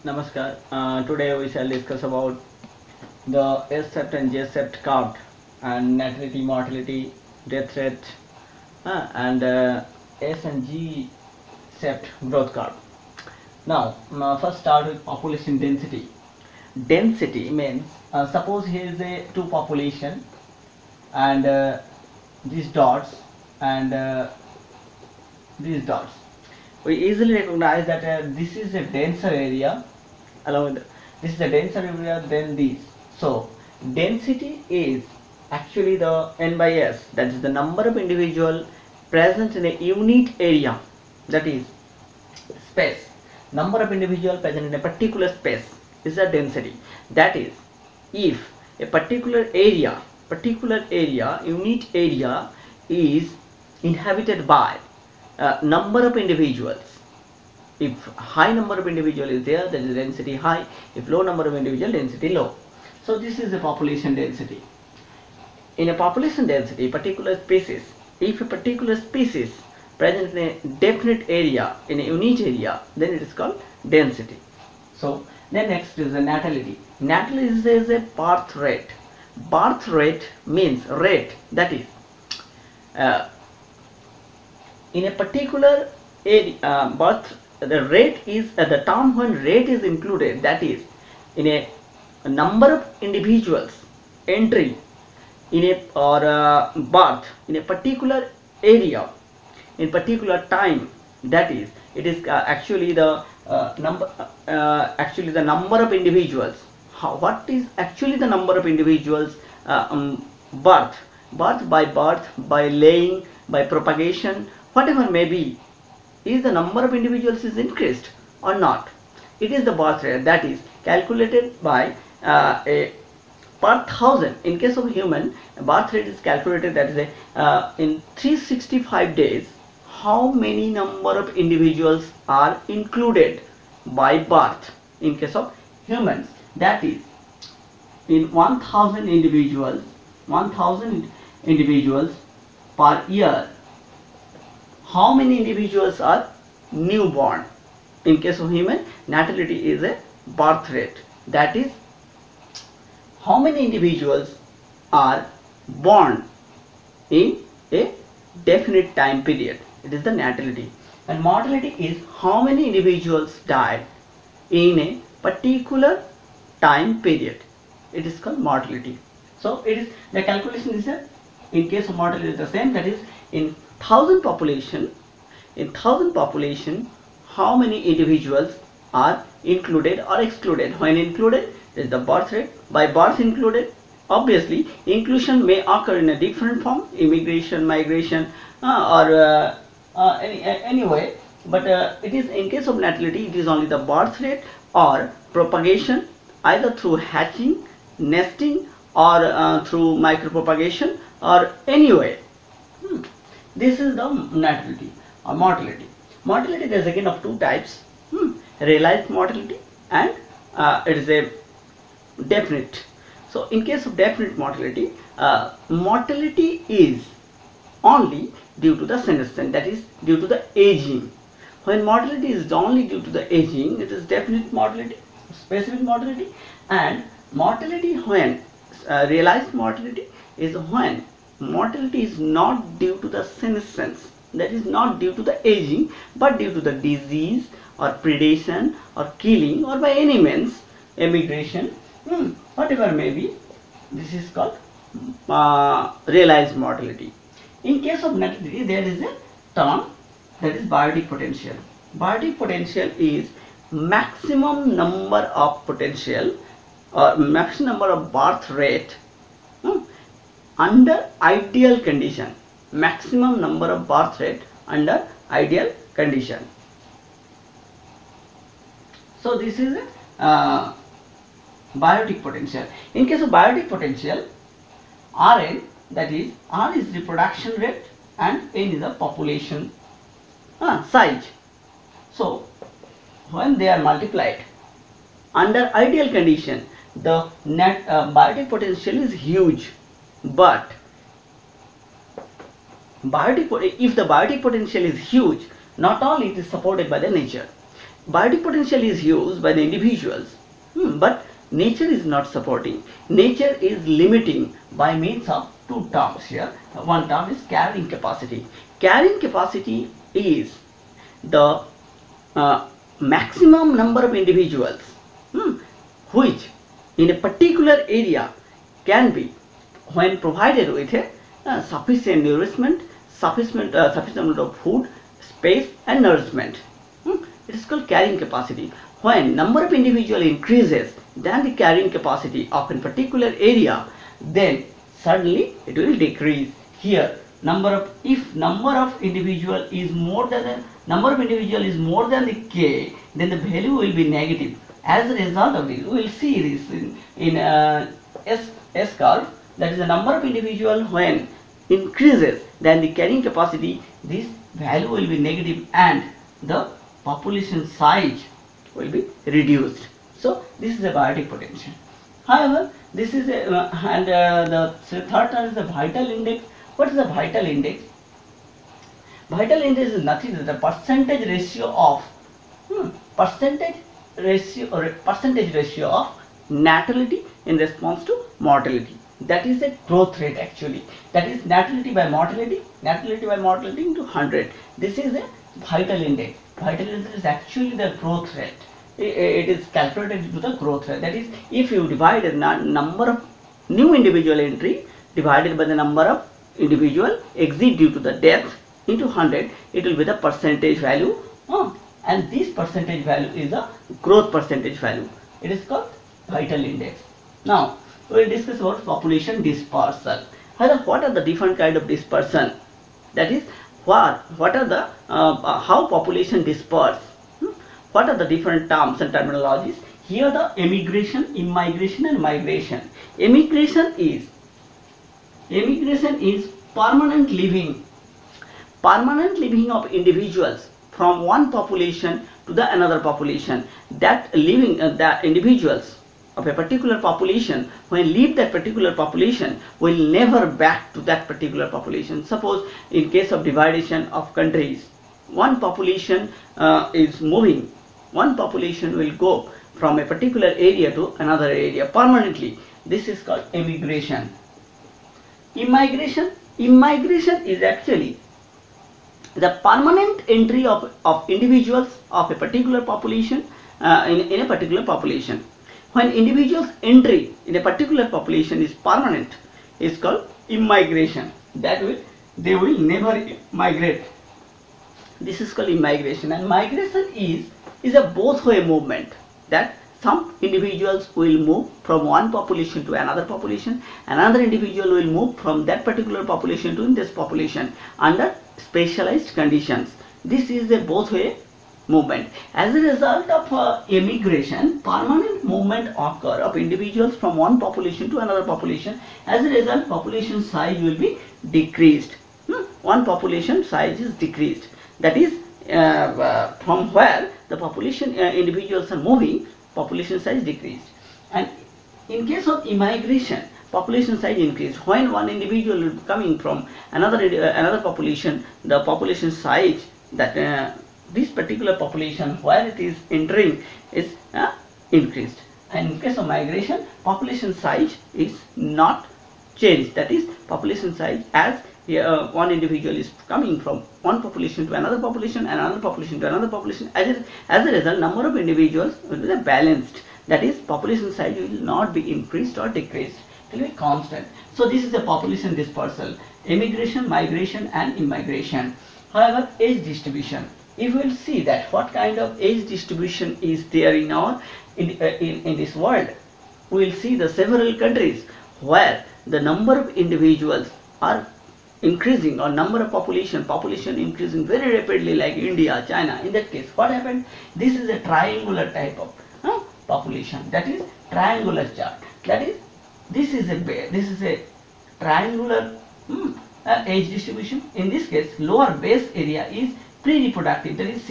Namaskar. Today we shall discuss about the S-sept and J-sept curve and natality, mortality, death rate, and S and G-sept growth curve. Now, first start with population density. Density means suppose here is a two population and these dots and these dots. We easily recognize that this is a denser area along with this is a denser area than this. So density is actually the n by s, that is the number of individual present in a unit area, that is space. Number of individual present in a particular space is the density. That is, if a particular area unit area is inhabited by number of individuals. If high number of individual is there, then the density high. If low number of individual, density low. So this is the population density. In a population density, particular species, if a particular species present in a definite area, in a unit area, then it is called density. So then next is the natality. Natality is a birth rate. Birth rate means rate, that is in a particular area, birth, the rate is the term when rate is included, that is in a number of individuals entry in a or birth in a particular area in particular time, that is it is actually the number of individuals. What is actually the number of individuals? Birth by laying, by propagation, whatever may be, is the number of individuals is increased or not. It is the birth rate, that is calculated by a per thousand. In case of human, birth rate is calculated, that is in 365 days how many number of individuals are included by birth. In case of humans, that is in 1000 individuals per year, how many individuals are newborn. In case of human, natality is a birth rate, that is how many individuals are born in a definite time period. It is the natality. And mortality is how many individuals die in a particular time period. It is called mortality. So it is the calculation is in case of mortality is the same, that is in 1000 population, how many individuals are included or excluded. When included, is the birth rate. By birth included, obviously inclusion may occur in a different form, immigration, migration, or any way, but it is in case of natality, it is only the birth rate or propagation, either through hatching, nesting, or through micropropagation, or any way. This is the natality or mortality. Mortality is again of two types, realized mortality and it is a definite. So in case of definite mortality, mortality is only due to the senescence, that is due to the aging. When mortality is only due to the aging, it is definite mortality, specific mortality. And mortality when realized mortality is when mortality is not due to the senescence, that is not due to the aging, but due to the disease or predation or killing or by any means, emigration, whatever may be. This is called realized mortality. In case of natality, there is a term, that is biotic potential. Biotic potential is maximum number of potential or maximum number of birth rate under ideal condition. Maximum number of birth rate under ideal condition. So this is a biotic potential. In case of biotic potential, Rn, that is R is reproduction rate and N is the population size. So when they are multiplied under ideal condition, the net biotic potential is huge, but if the biotic potential is huge, not only it is supported by the nature, biotic potential is used by the individuals, but nature is not supporting. Nature is limiting by means of two terms here. One term is carrying capacity. Carrying capacity is the maximum number of individuals which in a particular area can be, when provided with a sufficient nourishment, sufficient amount of food, space and nourishment. It is called carrying capacity. When number of individual increases than the carrying capacity of a particular area, then suddenly it will decrease. Here if number of individual is more than the k, then the value will be negative. As a result of this, we will see this in S curve, that is the number of individual when increases than the carrying capacity, this value will be negative and the population size will be reduced. So this is a biotic potential. However, this is a the third term is the vital index. What is the vital index? Vital index is nothing but the percentage ratio of percentage ratio of natality in response to mortality. That is a growth rate actually. That is natality by mortality into 100. This is a vital index. Vital index is actually the growth rate. It is calculated to the growth rate. That is, if you divide the number of new individual entry divided by the number of individual exit due to the death into 100, it will be the percentage value, and this percentage value is the growth percentage value. It is called vital index. Now we will discuss about population dispersal. What are the different kind of dispersion? That is, what are the how population disperse? What are the different terms and terminologies? Here the emigration, immigration and migration. Emigration is permanent living of individuals from one population to the another population. That living the individuals of a particular population, when leave that particular population, will never back to that particular population. Suppose in case of division of countries, one population is moving, one population will go from a particular area to another area permanently. This is called emigration. Immigration is actually the permanent entry of individuals of a particular population in a particular population. When individuals entry in a particular population is permanent, is called immigration. They will never migrate. This is called immigration. And migration is a both way movement, that some individuals will move from one population to another population, another individual will move from that particular population to this population under specialized conditions. This is a both way movement. As a result of emigration, permanent movement occur of individuals from one population to another population. As a result, population size will be decreased. One population size is decreased. That is, from where the population individuals are moving, population size decreased. And in case of immigration, population size increased. When one individual is coming from another population, the population size that this particular population where it is entering is increased. And in case of migration, population size is not changed. That is, population size as one individual is coming from one population to another population, another population to another population. As a result, number of individuals will be balanced. That is, population size will not be increased or decreased. It will be constant. So this is a population dispersal: emigration, migration, and immigration. However, age distribution. If we will see that what kind of age distribution is there in our in this world, we will see the several countries where the number of individuals are increasing, or number of population increasing very rapidly, like India, China. In that case, what happened? This is a triangular type of population. That is triangular chart. That is, this is a triangular age distribution. In this case, lower base area is pre-reproductive. That is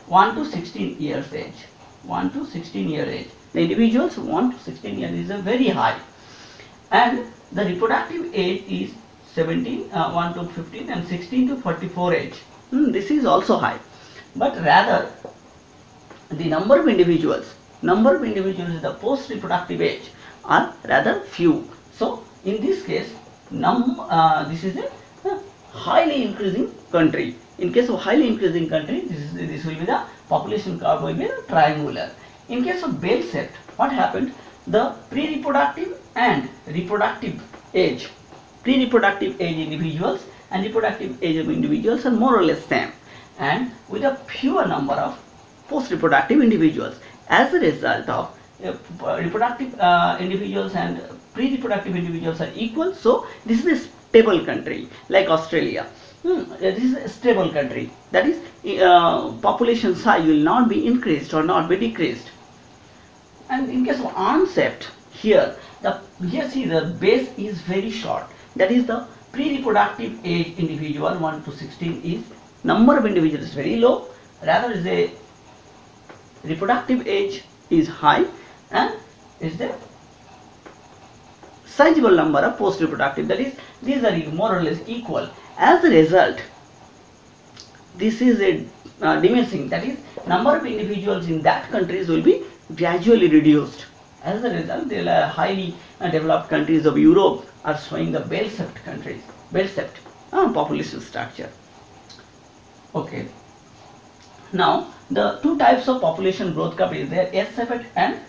1 to 16 years age. 1 to 16 year age. The individuals 1 to 16 years is a very high, and the reproductive age is 1 to 15, and 16 to 44 age. This is also high. but rather the number of individuals in the post reproductive age are rather few. So in this case, this is a highly increasing country. In case of highly increasing country, this will be the population curve will be triangular. In case of bell shaped, what happened? The pre-reproductive and reproductive age, pre-reproductive age individuals and reproductive age of individuals are more or less same, and with a fewer number of post-reproductive individuals. As a result of reproductive individuals and pre-reproductive individuals are equal, so this is a stable country like Australia. This is a stable country, that is population size will not be increased or not be decreased. And in case of unshaped, here see the base is very short, that is the pre-reproductive age individual 1 to 16 is number of individuals is very low, rather is a reproductive age is high, and is the sizable number of post reproductive, that is these are more or less equal. As a result, this is a diminishing, that is number of individuals in that countries will be gradually reduced. As a result, the highly developed countries of Europe are showing the bell-shaped countries, bell-shaped population structure. Okay. Now the two types of population growth curve is there, S-shaped and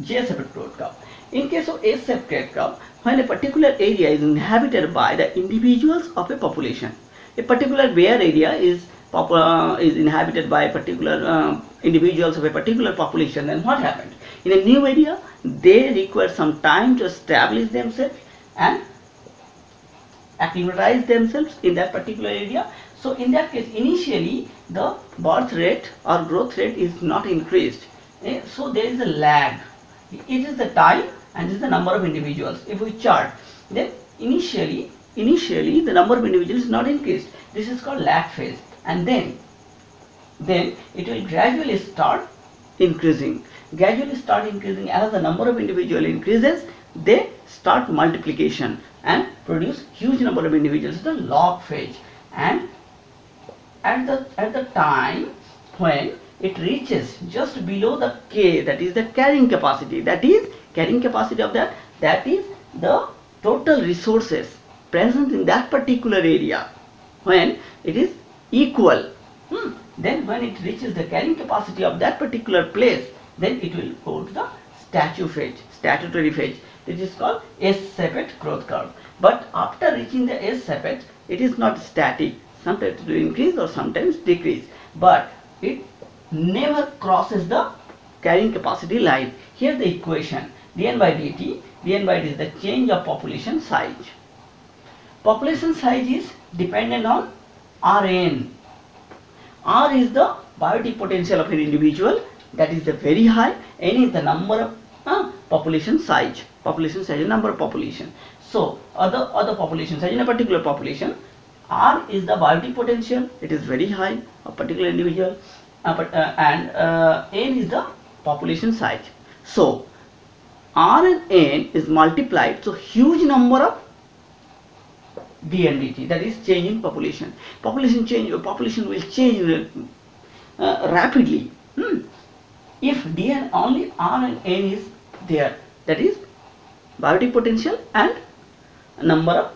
J-shaped growth curve. In case of S-shaped growth curve, when a particular area is inhabited by the individuals of a population, a particular bare area is inhabited by particular individuals of a particular population, then what happened? In a new area, they require some time to establish themselves and acclimatize themselves in that particular area. So in that case, initially the birth rate or growth rate is not increased. So there is a lag. It is the time and this is the number of individuals. If we chart, then initially the number of individuals is not increased. This is called lag phase, and then it will gradually start increasing. As the number of individuals increases, they start multiplication and produce huge number of individuals, the log phase. And at the time when it reaches just below the K, that is the carrying capacity, of that is the total resources present in that particular area, when it is equal, then when it reaches the carrying capacity of that particular place, then it will go to the statutory phase. This is called S-shaped growth curve. But after reaching the S-shaped, it is not static. Sometimes it will increase or sometimes decrease, but it never crosses the carrying capacity line. Here the equation dn by dt is the change of population size. Population size is dependent on Rn. R is the biotic potential of an individual, that is the very high. N is the number of population size is number of population. So other population size in a particular population, R is the biotic potential, it is very high, a particular individual, and N is the population size. So R and N is multiplied, so huge number of dNdt, that is change in population. Population will change rapidly. If dn only R and N is there, that is biotic potential and number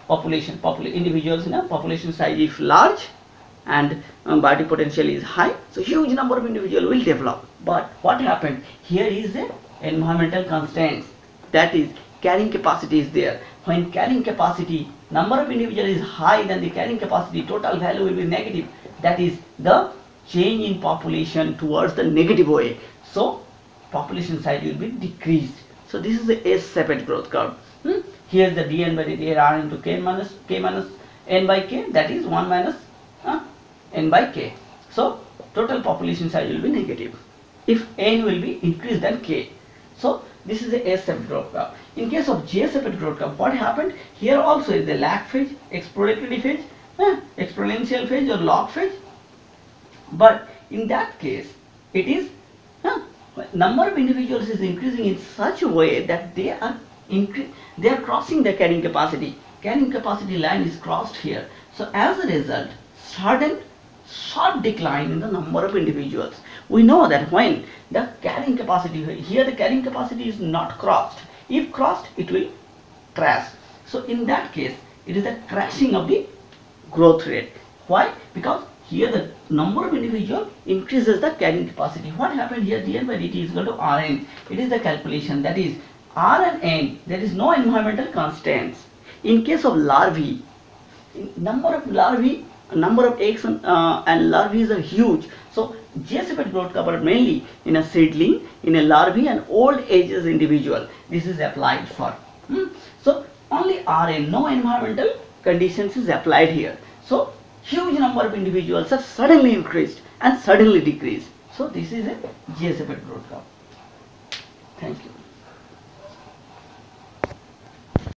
of individuals in a population size if large and biotic potential is high, so huge number of individuals will develop. But what happened here is a environmental constraints, that is carrying capacity is there. When carrying capacity number of individuals is high, then the carrying capacity total value will be negative, that is the change in population towards the negative way, so population size will be decreased. So this is the S-shaped growth curve. Here is the dn by dt R into k minus n by k, that is 1 minus n by k. So total population size will be negative if n will be increased than k. So this is the S-shaped growth curve. In case of J-shaped growth curve, what happened? Here also is the lag phase, exploratory phase, exponential phase or log phase. But in that case, it is number of individuals is increasing in such a way that they are crossing the carrying capacity. Carrying capacity line is crossed here. So as a result, certain sharp decline in the number of individuals. We know that when the carrying capacity, here the carrying capacity is not crossed. If crossed, it will crash. So in that case, it is a crashing of the growth rate. Why? Because here the number of individual increases the carrying capacity. What happened here? dN by dt is equal to Rn. It is the calculation, that is R and N. There is no environmental constants. In case of larvae, number of larvae, number of eggs and larvae are huge. So J-shaped growth cover mainly in a seedling, in a larvae and old ages individual. This is applied for. So only Rn, no environmental conditions is applied here. So huge number of individuals are suddenly increased and suddenly decreased. So this is a J-shaped growth curve. Thank you.